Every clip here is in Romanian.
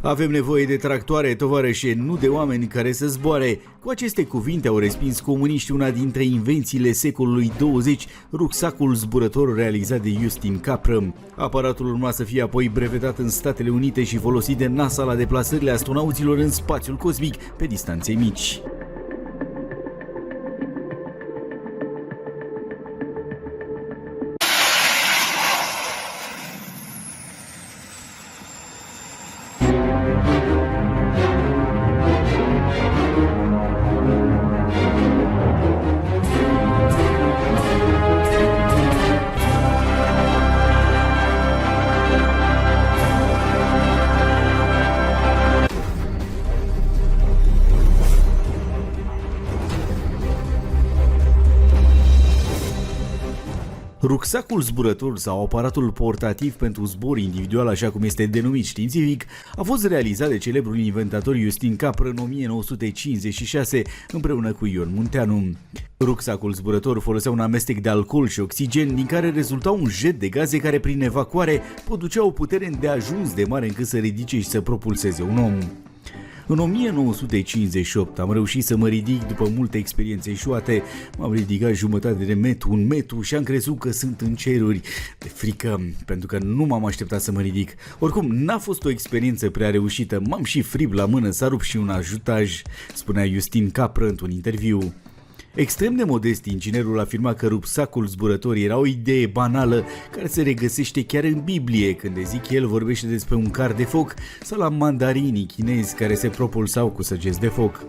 Avem nevoie de tractoare, tovarășe, nu de oameni care să zboare. Cu aceste cuvinte au respins comuniștii una dintre invențiile secolului 20, rucsacul zburător realizat de Justin Capră. Aparatul urma să fie apoi brevetat în Statele Unite și folosit de NASA la deplasările astronauților în spațiul cosmic pe distanțe mici. Rucsacul zburător sau aparatul portativ pentru zbor individual, așa cum este denumit științific, a fost realizat de celebrul inventator Justin Capră în 1956 împreună cu Ion Munteanu. Rucsacul zburător folosea un amestec de alcool și oxigen din care rezulta un jet de gaze care prin evacuare producea o putere îndeajuns de mare încât să ridice și să propulseze un om. În 1958 am reușit să mă ridic după multe experiențe eșuate. M-am ridicat jumătate de metru, 1 metru și am crezut că sunt în ceruri. De frică, pentru că nu m-am așteptat să mă ridic. Oricum, n-a fost o experiență prea reușită. M-am și frib la mână, s-a rupt și un ajutaj, spunea Justin Capră într-un interviu. Extrem de modest, inginerul afirma că rucsacul zburător era o idee banală care se regăsește chiar în Biblie, când Ezechiel vorbește despre un car de foc sau la mandarinii chinezi care se propulsau cu săgeți de foc.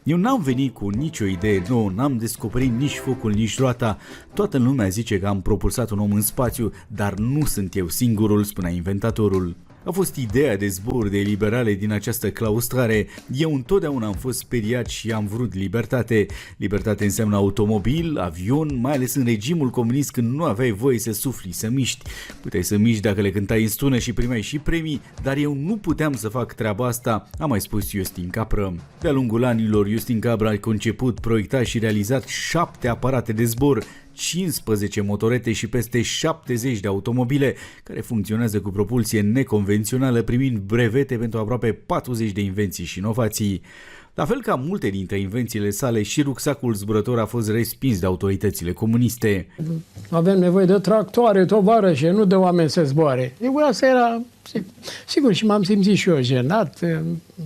Eu n-am venit cu nicio idee nouă, n-am descoperit nici focul, nici roata. Toată lumea zice că am propulsat un om în spațiu, dar nu sunt eu singurul, spunea inventatorul. A fost ideea de zbor de eliberare din această claustrare. Eu întotdeauna am fost speriat și am vrut libertate. Libertate înseamnă automobil, avion, mai ales în regimul comunist când nu aveai voie să sufli, să miști. Puteai să miști dacă le cântai în strună și primeai și premii, dar eu nu puteam să fac treaba asta, a mai spus Justin Capră. De-a lungul anilor, Justin Capră a conceput, proiectat și realizat 7 aparate de zbor, 15 motorete și peste 70 de automobile care funcționează cu propulsie neconvențională, primind brevete pentru aproape 40 de invenții și inovații. La fel ca multe dintre invențiile sale, și rucsacul zburător a fost respins de autoritățile comuniste. Avem nevoie de tractoare, tovarășe, nu de oameni să zboare. Asta era, sigur, și m-am simțit și eu jenat.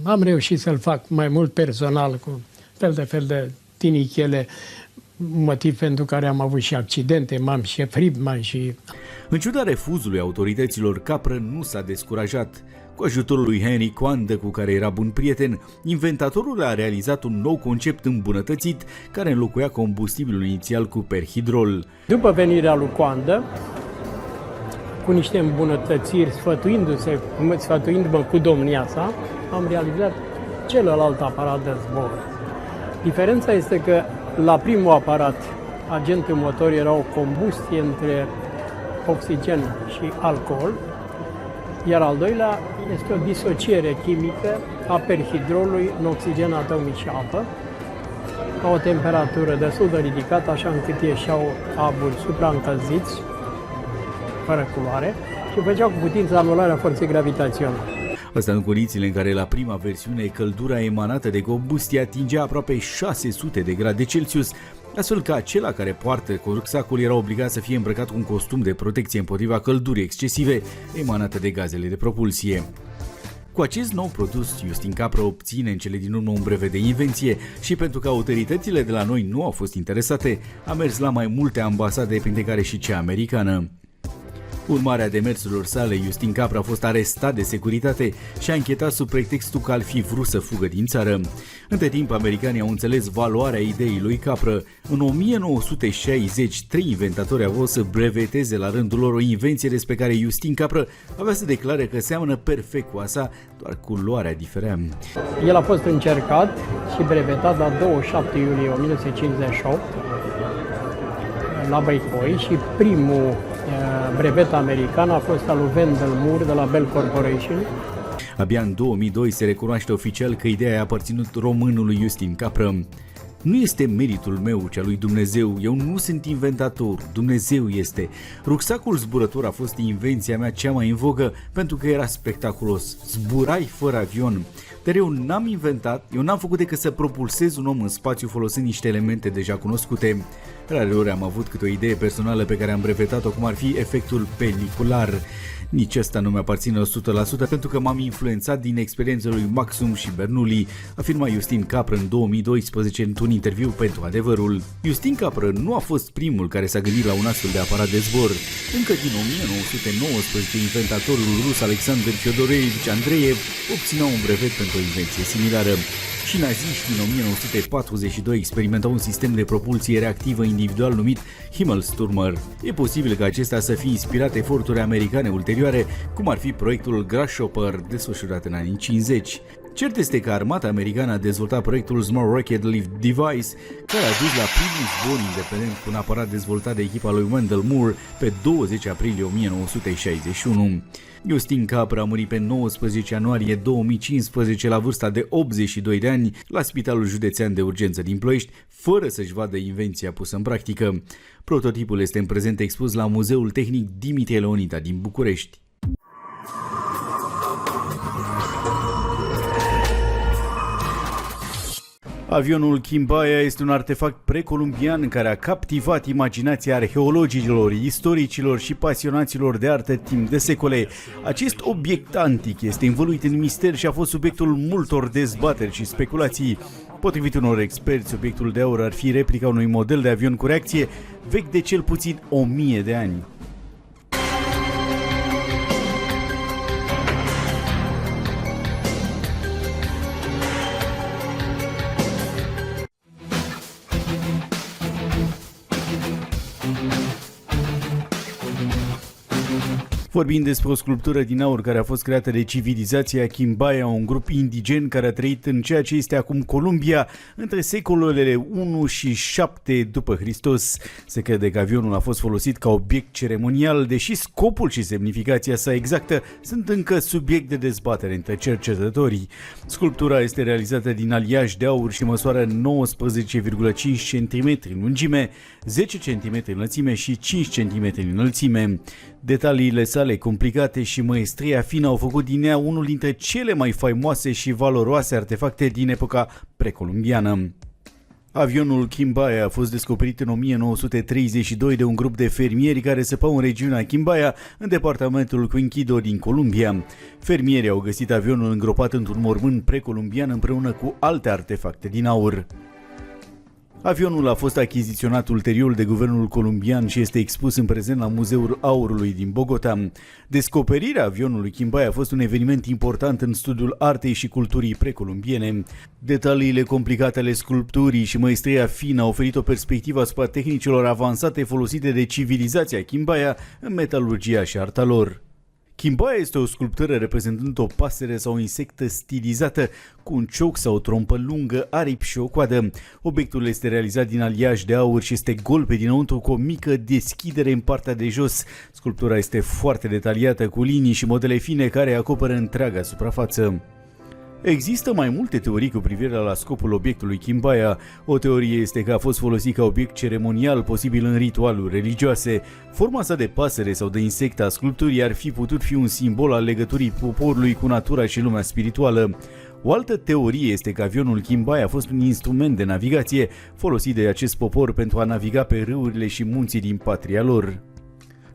Am reușit să-l fac mai mult personal, cu fel de tinichele, motiv pentru care am avut și accidente, m-am și frib, În ciuda refuzului autorităților, Capră nu s-a descurajat. Cu ajutorul lui Henry Coandă, cu care era bun prieten, inventatorul a realizat un nou concept îmbunătățit care înlocuia combustibilul inițial cu perhidrol. După venirea lui Coandă, cu niște îmbunătățiri, sfătuindu-mă cu domnia sa, am realizat celălalt aparat de zbor. Diferența este că la primul aparat, agentul motor era o combustie între oxigen și alcool, iar al doilea este o disociere chimică a perhidrolului în oxigen atomic și apă, la o temperatură destul de ridicată, așa încât ieșeau aburi supraîncălziți, fără culoare, și făceau cu putință anularea forței gravitaționale. Asta în condițiile în care la prima versiune căldura emanată de combustie atingea aproape 600 de grade Celsius, astfel că acela care poartă rucsacul era obligat să fie îmbrăcat cu un costum de protecție împotriva căldurii excesive emanate de gazele de propulsie. Cu acest nou produs, Justin Capră obține în cele din urmă un brevet de invenție și pentru că autoritățile de la noi nu au fost interesate, a mers la mai multe ambasade, printre care și cea americană. Urmarea demersurilor sale, Justin Capră a fost arestat de securitate și a închetat sub pretextul că ar fi vrut să fugă din țară. Între timp, americanii au înțeles valoarea ideii lui Capră. În 1960, 3 inventatori au vrut să breveteze la rândul lor o invenție despre care Justin Capră avea să declare că seamănă perfect cu a sa, doar culoarea diferea. El a fost încercat și brevetat la 27 iulie 1958 la Băicoi și primul brevet american a fost al lui Wendell Moore de la Bell Corporation. Abia în 2002 se recunoaște oficial că ideea a aparținut românului Justin Capră. Nu este meritul meu, cea lui Dumnezeu, eu nu sunt inventator, Dumnezeu este. Rucsacul zburător a fost invenția mea cea mai în vogă pentru că era spectaculos. Zburai fără avion. Dar eu n-am inventat, eu n-am făcut decât să propulsez un om în spațiu folosind niște elemente deja cunoscute. Rareori am avut câte o idee personală pe care am brevetat-o, cum ar fi efectul pelicular. Nici ăsta nu mi-aparține 100% pentru că m-am influențat din experiențele lui Maxim și Bernoulli, afirma Justin Capră în 2012 într-un interviu pentru Adevărul. Justin Capră nu a fost primul care s-a gândit la un astfel de aparat de zbor. Încă din 1919, inventatorul rus Alexander Fyodorovich Andreev obținea un brevet pentru o invenție similară. Și naziștii în 1942 experimentau un sistem de propulsie reactivă individual numit Himmelsturmer. E posibil ca acesta să fie inspirat eforturi americane ulterioare, cum ar fi proiectul Grasshopper, desfășurat în anii 50. Cert este că armata americană a dezvoltat proiectul Small Rocket Lift Device, care a dus la primul zbor independent cu un aparat dezvoltat de echipa lui Wendell Moore pe 20 aprilie 1961. Justin Capră a murit pe 19 ianuarie 2015 la vârsta de 82 de ani la Spitalul Județean de Urgență din Ploiești, fără să-și vadă invenția pusă în practică. Prototipul este în prezent expus la Muzeul Tehnic Dimitrie Leonida din București. Avionul Quimbaya este un artefact precolumbian care a captivat imaginația arheologilor, istoricilor și pasionaților de artă timp de secole. Acest obiect antic este învăluit în mister și a fost subiectul multor dezbateri și speculații. Potrivit unor experți, obiectul de aur ar fi replica unui model de avion cu reacție vechi de cel puțin 1000 de ani. Vorbim despre o sculptură din aur care a fost creată de civilizația Quimbaya, un grup indigen care a trăit în ceea ce este acum Columbia între secolele 1 și 7 după Hristos. Se crede că avionul a fost folosit ca obiect ceremonial, deși scopul și semnificația sa exactă sunt încă subiect de dezbatere între cercetătorii. Sculptura este realizată din aliaj de aur și măsoară 19,5 cm în lungime, 10 cm în lățime și 5 cm în înălțime. Detaliile sale complicate și măestria fină au făcut din ea unul dintre cele mai faimoase și valoroase artefacte din epoca precolumbiană. Avionul Quimbaya a fost descoperit în 1932 de un grup de fermieri care săpau în regiunea Quimbaya, în departamentul Quinquido din Columbia. Fermierii au găsit avionul îngropat într-un mormânt precolumbian împreună cu alte artefacte din aur. Avionul a fost achiziționat ulterior de guvernul columbian și este expus în prezent la Muzeul Aurului din Bogota. Descoperirea avionului Quimbaya a fost un eveniment important în studiul artei și culturii precolumbiene. Detaliile complicate ale sculpturii și măestria fină au oferit o perspectivă asupra tehnicilor avansate folosite de civilizația Quimbaya în metalurgia și arta lor. Quimbaya este o sculptură reprezentând o pasăre sau o insectă stilizată cu un cioc sau o trompă lungă, aripi și o coadă. Obiectul este realizat din aliaj de aur și este gol pe dinăuntru cu o mică deschidere în partea de jos. Sculptura este foarte detaliată cu linii și modele fine care acoperă întreaga suprafață. Există mai multe teorii cu privire la scopul obiectului Quimbaya. O teorie este că a fost folosit ca obiect ceremonial, posibil în ritualuri religioase. Forma sa de pasăre sau de insect a sculpturii ar fi putut fi un simbol al legăturii poporului cu natura și lumea spirituală. O altă teorie este că avionul Quimbaya a fost un instrument de navigație folosit de acest popor pentru a naviga pe râurile și munții din patria lor.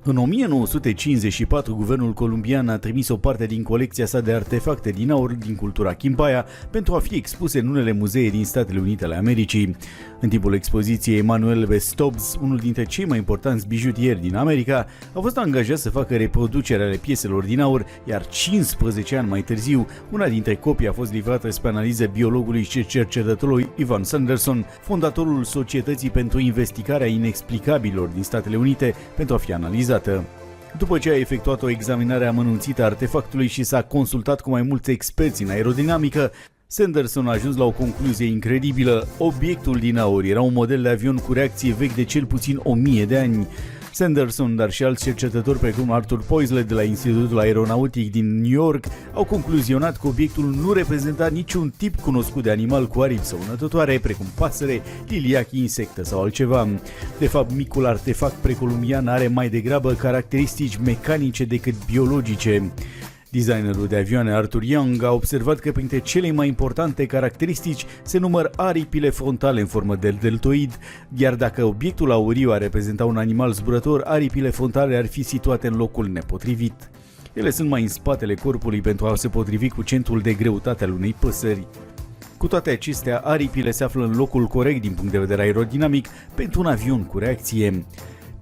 În 1954, guvernul columbian a trimis o parte din colecția sa de artefacte din aur din cultura Quimbaya pentru a fi expuse în unele muzee din Statele Unite ale Americii. În timpul expoziției, Emanuel B. Stubbs, unul dintre cei mai importanți bijutieri din America, a fost angajat să facă reproducerea ale pieselor din aur, iar 15 ani mai târziu, una dintre copii a fost livrată spre analiză biologului și cercetătorului Ivan Sanderson, fondatorul Societății pentru Investigarea Inexplicabilor din Statele Unite, pentru a fi analizată. După ce a efectuat o examinare amănunțită a artefactului și s-a consultat cu mai mulți experți în aerodinamică, Sanderson a ajuns la o concluzie incredibilă. Obiectul din aur era un model de avion cu reacție vechi de cel puțin 1000 de ani. Sanderson, dar și alți cercetători precum Arthur Poisler de la Institutul Aeronautic din New York au concluzionat că obiectul nu reprezenta niciun tip cunoscut de animal cu aripi săunătoare, precum pasăre, liliac, insectă sau altceva. De fapt, micul artefact precolumbian are mai degrabă caracteristici mecanice decât biologice. Designerul de avioane Arthur Young a observat că printre cele mai importante caracteristici se număr aripile frontale în formă de deltoid, iar dacă obiectul auriu ar reprezenta un animal zburător, aripile frontale ar fi situate în locul nepotrivit. Ele sunt mai în spatele corpului pentru a se potrivi cu centrul de greutate al unei păsări. Cu toate acestea, aripile se află în locul corect din punct de vedere aerodinamic pentru un avion cu reacție.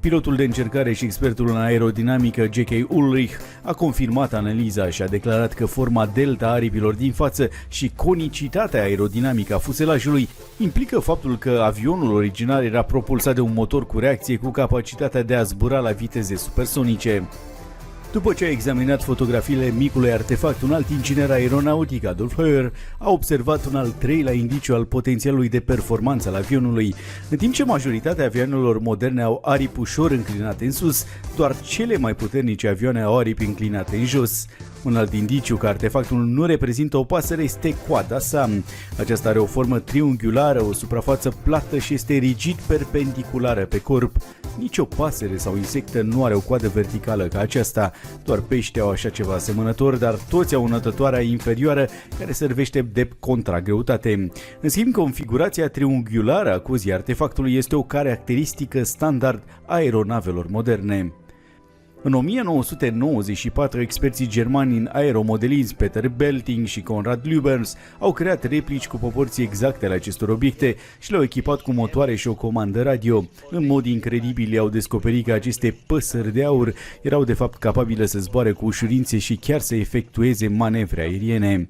Pilotul de încercare și expertul în aerodinamică J.K. Ulrich a confirmat analiza și a declarat că forma delta a aripilor din față și conicitatea aerodinamică a fuselajului implică faptul că avionul original era propulsat de un motor cu reacție cu capacitatea de a zbura la viteze supersonice. După ce a examinat fotografiile micului artefact, un alt inginer aeronautic, Adolf Höher, a observat un al treilea indiciu al potențialului de performanță al avionului. În timp ce majoritatea avioanelor moderne au aripi ușor înclinate în sus, doar cele mai puternice avioane au aripi înclinate în jos. Un alt indiciu că artefactul nu reprezintă o pasăre este coada sa. Aceasta are o formă triunghiulară, o suprafață plată și este rigid perpendiculară pe corp. Nici o pasăre sau insectă nu are o coadă verticală ca aceasta. Doar pești au așa ceva asemănător, dar toți au nătătoarea inferioară care servește de contragreutate. În schimb, configurația triunghiulară a cozii artefactului este o caracteristică standard a aeronavelor moderne. În 1994, experții germani în aeromodelism Peter Belting și Konrad Lübers au creat replici cu proporții exacte ale acestor obiecte și le-au echipat cu motoare și o comandă radio. În mod incredibil, au descoperit că aceste păsări de aur erau de fapt capabile să zboare cu ușurință și chiar să efectueze manevre aeriene.